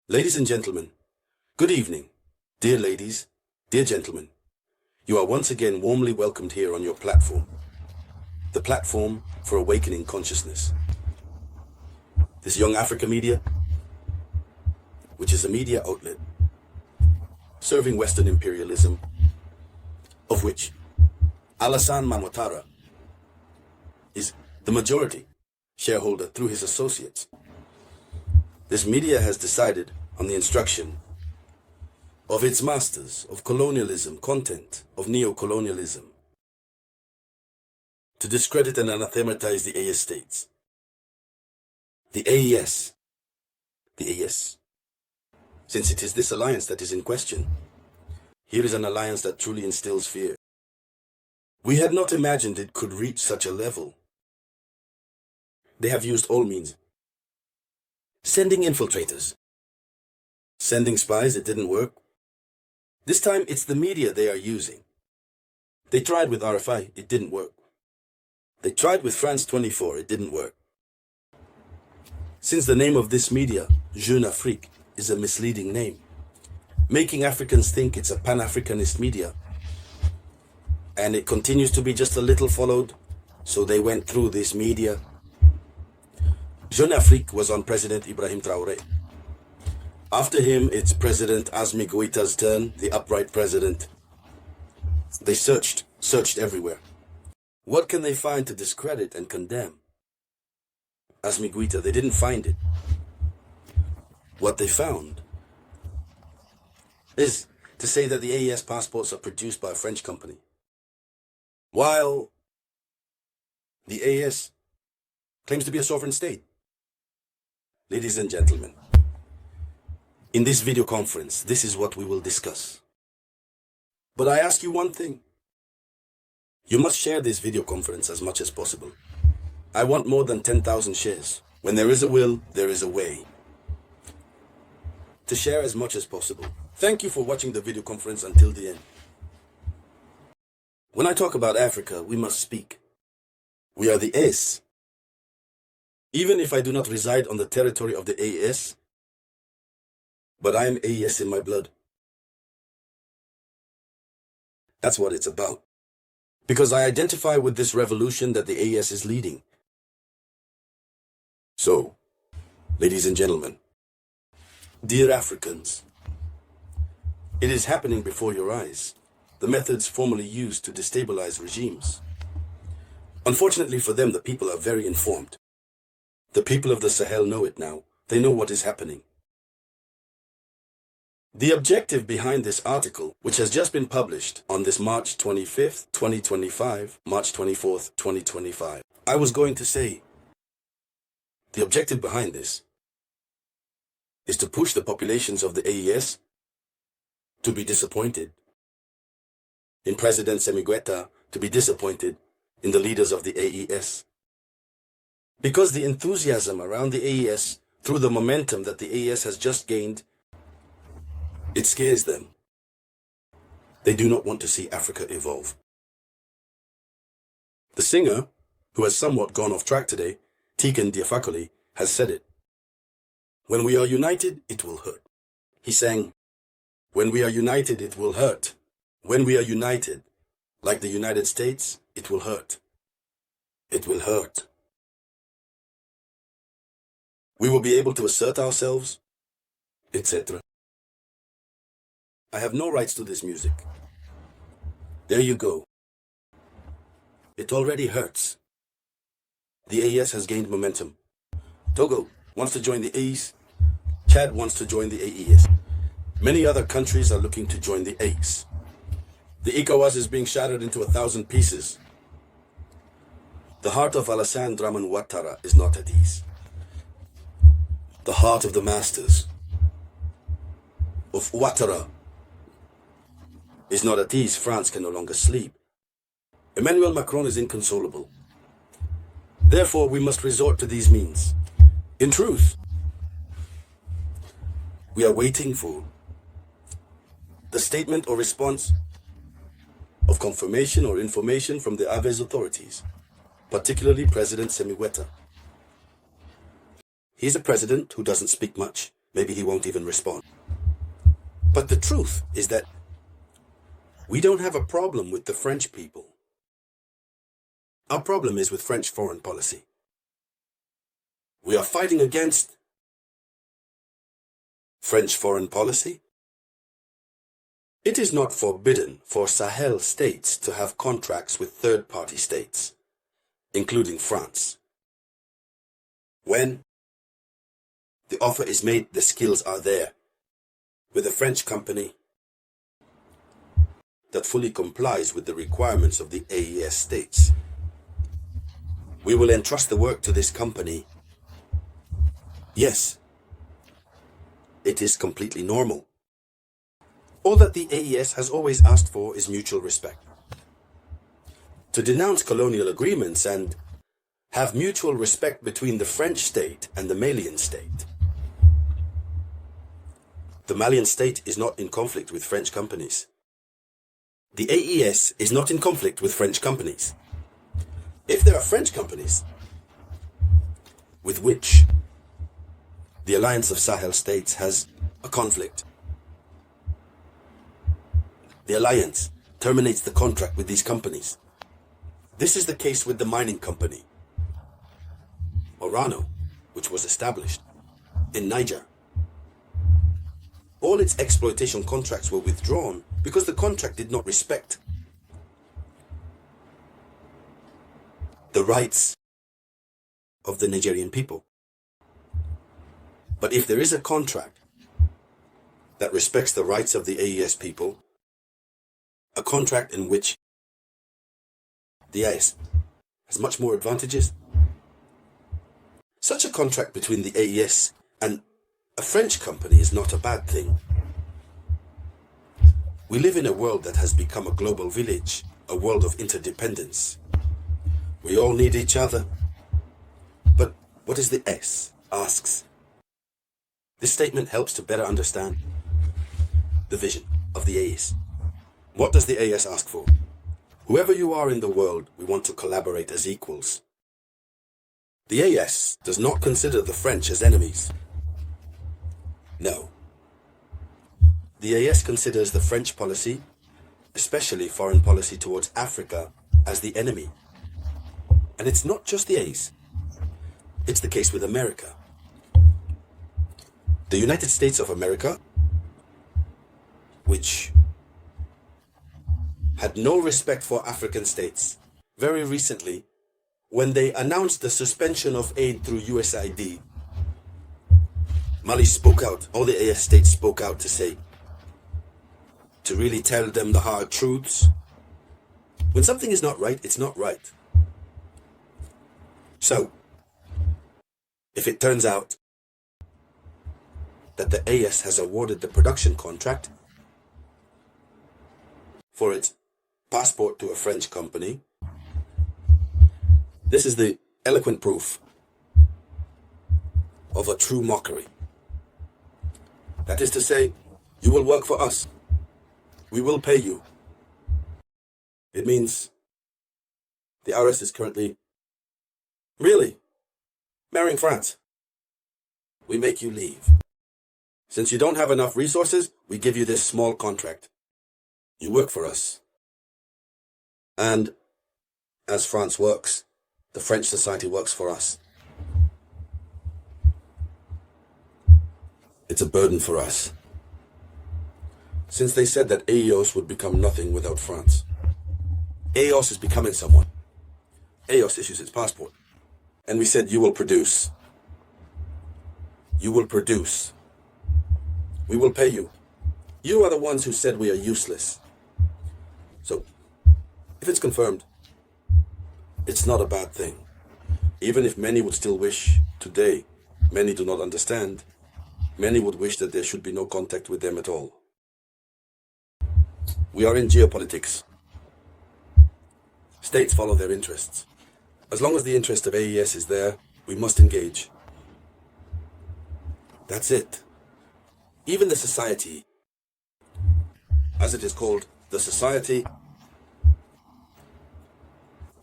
Ladies and gentlemen, good evening. Dear ladies, dear gentlemen, you are once again warmly welcomed here on your platform, the platform for awakening consciousness. This Young Africa Media, which is a media outlet serving Western imperialism, of which Alassane Ouattara is the majority shareholder through his associates. This media has decided, on the instruction of its masters of colonialism content, of neo-colonialism, to discredit and anathematize the AES states. The AES. Since it is this alliance that is in question, here is an alliance that truly instills fear. We had not imagined it could reach such a level. They have used all means. Sending infiltrators. Sending spies, it didn't work. This time, it's the media they are using. They tried with RFI, it didn't work. They tried with France 24, it didn't work. Since the name of this media, Jeune Afrique, is a misleading name, making Africans think it's a Pan-Africanist media, and it continues to be just a little followed, so they went through this media. Jeune Afrique was on President ibrahimtraoré. After him, it's President Assimigoita's turn, the upright president. They searched everywhere. What can they find to discredit and condemn? Assimigoita, they didn't find it. What they found is to say that the AES passports are produced by a French company, while the AES claims to be a sovereign state. Ladies and gentlemen, in this video conference, this is what we will discuss. But I ask you one thing. You must share this video conference as much as possible. I want more than 10,000 shares. When there is a will, there is a way. To share as much as possible. Thank you for watching the video conference until the end. When I talk about Africa, we must speak. We are the AES. Even if I do not reside on the territory of the AES, but I am AES in my blood. That's what it's about. Because I identify with this revolution that the AES is leading. So, ladies and gentlemen, dear Africans, it is happening before your eyes. The methods formerly used to destabilize regimes. Unfortunately for them, the people are very informed. The people of the Sahel know it now. They know what is happening. The objective behind this article, which has just been published on this March 25th, 2025, March 24th, 2025, I was going to say, the objective behind this is to push the populations of the AES to be disappointed in President Assimigoita, to be disappointed in the leaders of the AES. Because the enthusiasm around the AES, through the momentum that the AES has just gained, it scares them. They do not want to see Africa evolve. The singer, who has somewhat gone off track today, Tcahd and Sudan, has said it. When we are united, it will hurt. He sang, when we are united, it will hurt. When we are united, like the United States, it will hurt. It will hurt. We will be able to assert ourselves, etc. I have no rights to this music. There you go. It already hurts. The AES has gained momentum. Togo wants to join the AES. Tcahd wants to join the AES. Many other countries are looking to join the AES. The ECOWAS is being shattered into 1,000 pieces. The heart of Alassane Ouattara is not at ease. The heart of the masters of Ouattara is not at ease. France can no longer sleep. Emmanuel Macron is inconsolable. Therefore, we must resort to these means. In truth, we are waiting for the statement or response of confirmation or information from the AVES authorities, particularly President Assimigoita. He's a president who doesn't speak much, maybe he won't even respond. But the truth is that we don't have a problem with the French people. Our problem is with French foreign policy. We are fighting against French foreign policy. It is not forbidden for Sahel states to have contracts with third-party states, including France. When the offer is made, the skills are there, with a French company that fully complies with the requirements of the AES states. We will entrust the work to this company. Yes, it is completely normal. All that the AES has always asked for is mutual respect. To denounce colonial agreements and have mutual respect between the French state and the Malian state. The Malian state is not in conflict with French companies. The AES is not in conflict with French companies. If there are French companies with which the Alliance of Sahel States has a conflict, the alliance terminates the contract with these companies. This is the case with the mining company, Orano, which was established in Niger. All its exploitation contracts were withdrawn because the contract did not respect the rights of the Nigerian people. But if there is a contract that respects the rights of the AES people, a contract in which the AES has much more advantages, such a contract between the AES and a French company is not a bad thing. We live in a world that has become a global village, a world of interdependence. We all need each other. But what is the S? Asks. This statement helps to better understand the vision of the AES. What does the AES ask for? Whoever you are in the world, we want to collaborate as equals. The AES does not consider the French as enemies. No. The AES considers the French policy, especially foreign policy towards Africa, as the enemy. And it's not just the AES. It's the case with America. The United States of America, which had no respect for African states, very recently, when they announced the suspension of aid through USAID, Mali spoke out, all the AES states spoke out to really tell them the hard truths. When something is not right, it's not right. So, if it turns out that the AES has awarded the production contract for its passport to a French company, this is the eloquent proof of a true mockery. That is to say, you will work for us. We will pay you. It means the RS is currently really marrying France. We make you leave. Since you don't have enough resources, we give you this small contract. You work for us. And as France works, the French society works for us. It's a burden for us. Since they said that AEOS would become nothing without France. AEOS is becoming someone. AEOS issues its passport. And we said, you will produce. You will produce. We will pay you. You are the ones who said we are useless. So, if it's confirmed, it's not a bad thing. Even if many would still wish today, many do not understand, many would wish that there should be no contact with them at all. We are in geopolitics. States follow their interests. As long as the interest of AES is there, we must engage. That's it. Even the society, as it is called, the society,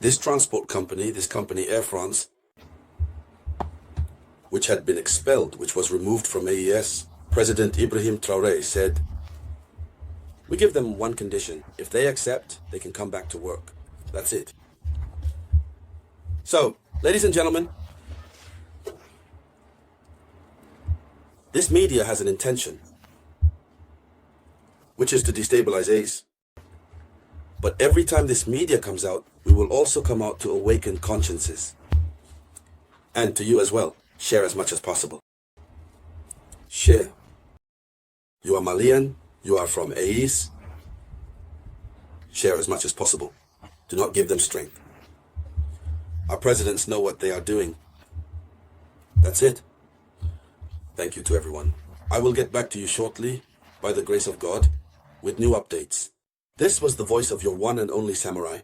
this transport company, this company Air France, which had been expelled, which was removed from AES, President Ibrahimtraoré said, "We give them one condition. If they accept, they can come back to work. That's it." So, ladies and gentlemen, this media has an intention, which is to destabilize ACE. But every time this media comes out, we will also come out to awaken consciences. And to you as well, share as much as possible. Share. You are Malian, you are from ACE. Share as much as possible. Do not give them strength. Our presidents know what they are doing. That's it. Thank you to everyone. I will get back to you shortly, by the grace of God, with new updates. This was the voice of your one and only samurai.